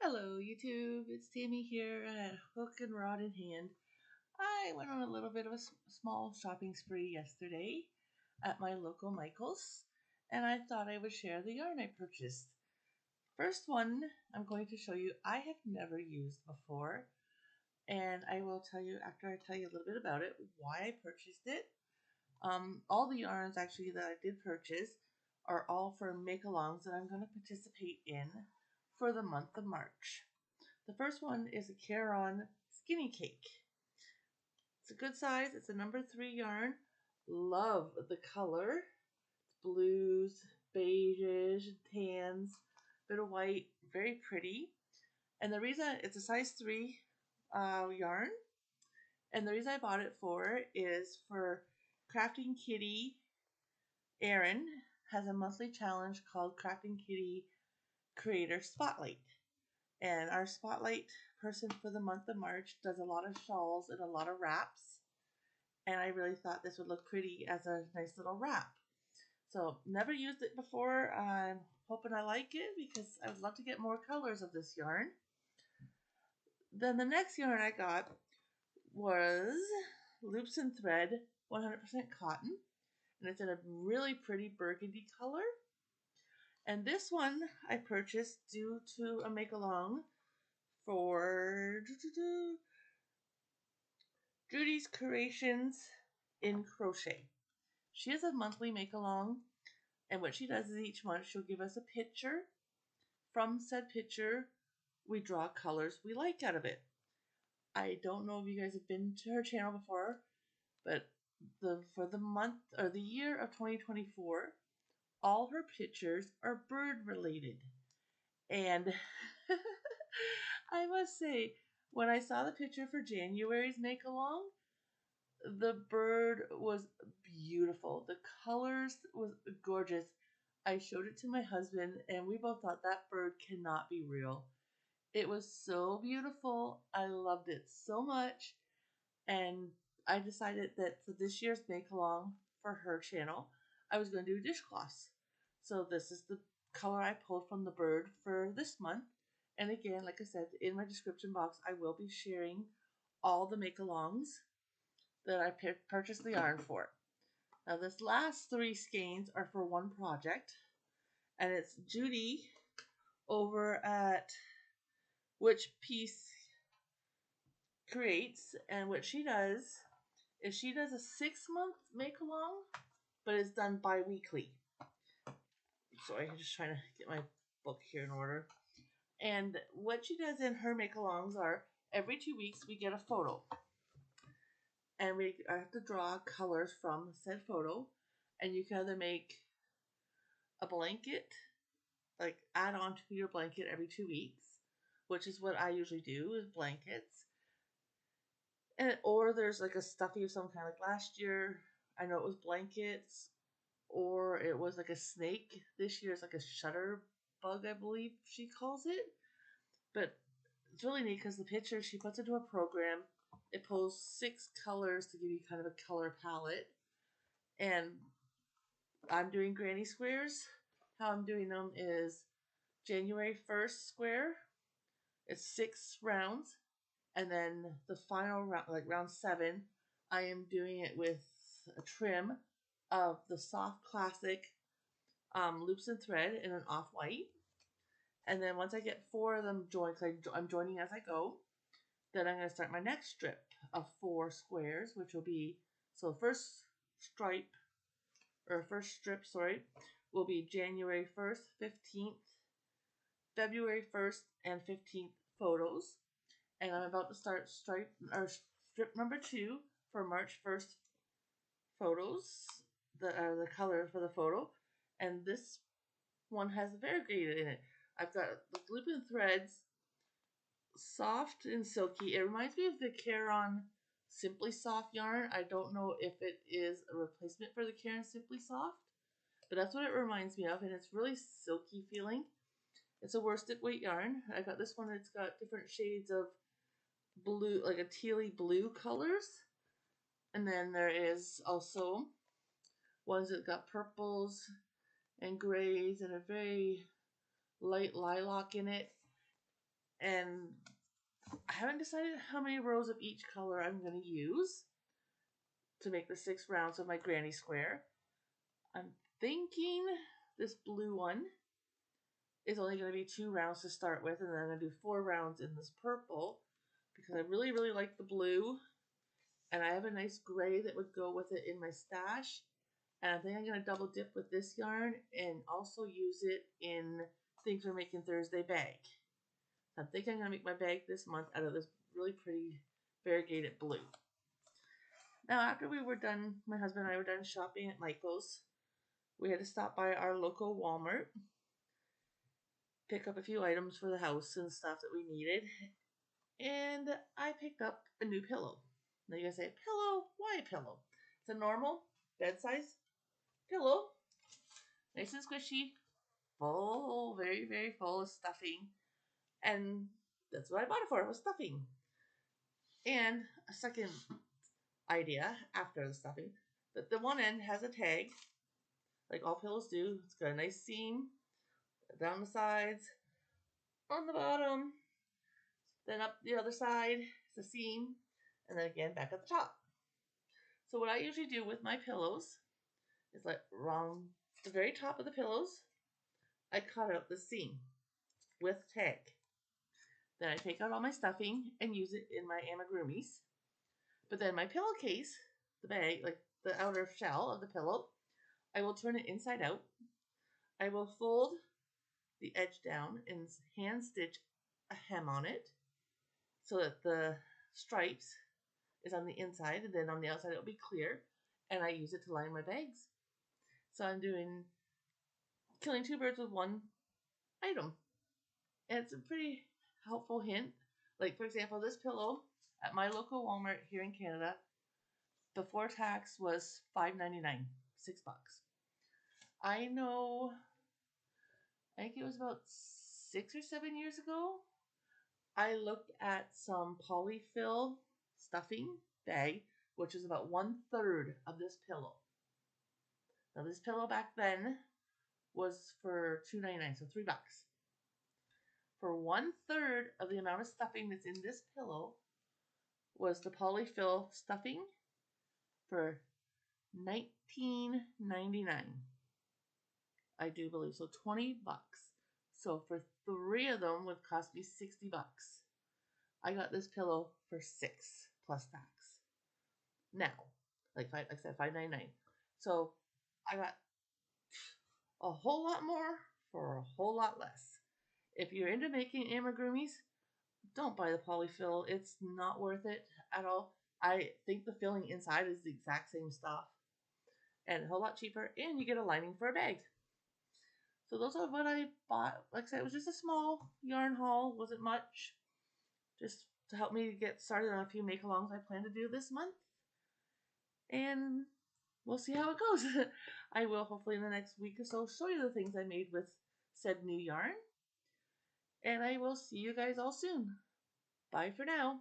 Hello YouTube, it's Tammy here at Hook and Rod in Hand. I went on a little bit of a small shopping spree yesterday at my local Michael's, and I thought I would share the yarn I purchased. First one I'm going to show you I have never used before, and I will tell you after I tell you a little bit about it why I purchased it. All the yarns actually that I did purchase are all for make-alongs that I'm going to participate in for the month of March. The first one is a Caron Skinny Cake. It's a good size. It's a number 3 yarn. Love the color. Blues, beiges, tans, bit of white. Very pretty. And the reason it's a size 3 yarn. And the reason I bought it for is for Crafting Kitty. Erin has a monthly challenge called Crafting Kitty Creator Spotlight. And our spotlight person for the month of March does a lot of shawls and a lot of wraps. And I really thought this would look pretty as a nice little wrap. So never used it before. I'm hoping I like it because I would love to get more colors of this yarn. Then the next yarn I got was Loops and Thread 100% cotton. And it's in a really pretty burgundy color. And this one I purchased due to a make-along for Judy's Creations in Crochet. She has a monthly make-along, and what she does is each month she'll give us a picture. From said picture, we draw colors we like out of it. I don't know if you guys have been to her channel before, but for the month or the year of 2024, all her pictures are bird related. And I must say, when I saw the picture for January's make-along, the bird was beautiful. The colors was gorgeous. I showed it to my husband and we both thought that bird cannot be real. It was so beautiful. I loved it so much. And I decided that for this year's make along for her channel, I was going to do dishcloths. So this is the color I pulled from the bird for this month. And again, like I said, in my description box, I will be sharing all the make-alongs that I purchased the yarn for. Now this last 3 skeins are for one project, and it's Judy over at Which Piece Creates, and what she does is she does a 6-month make-along, but it's done bi-weekly. Sorry, I'm just trying to get my book here in order. And what she does in her make-alongs are every 2 weeks we get a photo. And we have to draw colors from said photo. And you can either make a blanket, like add on to your blanket every 2 weeks, which is what I usually do is blankets. And or there's like a stuffy of some kind. Like last year, I know it was blankets, or it was like a snake. This year it's like a shutter bug, I believe she calls it. But it's really neat because the picture she puts into a program. It pulls 6 colors to give you kind of a color palette. And I'm doing granny squares. How I'm doing them is January 1st square. It's 6 rounds. And then the final round, like round 7, I am doing it with a trim of the soft classic loops and thread in an off-white. And then once I get 4 of them joined, because I'm joining as I go, then I'm going to start my next strip of 4 squares, which will be, so the first stripe, or first strip, sorry, will be January 1st, 15th, February 1st, and 15th photos. And I'm about to start strip number 2 for March 1st photos, the color for the photo. And this one has variegated in it. I've got the loop and threads, soft and silky. It reminds me of the Caron Simply Soft yarn. I don't know if it is a replacement for the Caron Simply Soft, but that's what it reminds me of, and it's really silky feeling. It's a worsted weight yarn. I got this one. It's got different shades of blue, like a tealy blue colors. And then there is also ones that got purples and grays and a very light lilac in it. And I haven't decided how many rows of each color I'm going to use to make the 6 rounds of my granny square. I'm thinking this blue one is only going to be 2 rounds to start with, and then I'm going to do 4 rounds in this purple because I really, really like the blue, and I have a nice gray that would go with it in my stash. And I think I'm going to double dip with this yarn and also use it in Things We're Making Thursday bag. I think I'm going to make my bag this month out of this really pretty variegated blue. Now, after we were done, my husband and I were done shopping at Michael's, we had to stop by our local Walmart, pick up a few items for the house and stuff that we needed, and I picked up a new pillow. Now you're going to say, pillow? Why a pillow? It's a normal bed-size pillow, nice and squishy, full, very, very full of stuffing, and that's what I bought it for, was stuffing. And a second idea after the stuffing, that the one end has a tag, like all pillows do. It's got a nice seam down the sides, on the bottom, then up the other side, it's a seam, and then again back at the top. So what I usually do with my pillows is like around the very top of the pillows, I cut out the seam with tag. Then I take out all my stuffing and use it in my amigurumis. But then my pillowcase, the bag, like the outer shell of the pillow, I will turn it inside out. I will fold the edge down and hand stitch a hem on it so that the stripes is on the inside, and then on the outside it will be clear, and I use it to line my bags. So I'm killing 2 birds with one item. And it's a pretty helpful hint. Like, for example, this pillow at my local Walmart here in Canada, before tax, was $5.99, $6. I know, I think it was about 6 or 7 years ago, I looked at some polyfill stuffing bag, which is about 1/3 of this pillow. Now, this pillow back then was for $2.99, so $3. For 1/3 of the amount of stuffing that's in this pillow was the polyfill stuffing for $19.99. I do believe so, $20. So for 3 of them would cost me $60. I got this pillow for $6 plus tax. Now, like I said, $5.99. So I got a whole lot more for a whole lot less. If you're into making amigurumis, don't buy the polyfill. It's not worth it at all. I think the filling inside is the exact same stuff and a whole lot cheaper, and you get a lining for a bag. So those are what I bought. Like I said, it was just a small yarn haul. Wasn't much. Just to help me get started on a few make-alongs I plan to do this month. And we'll see how it goes. I will hopefully in the next week or so show you the things I made with said new yarn. And I will see you guys all soon. Bye for now.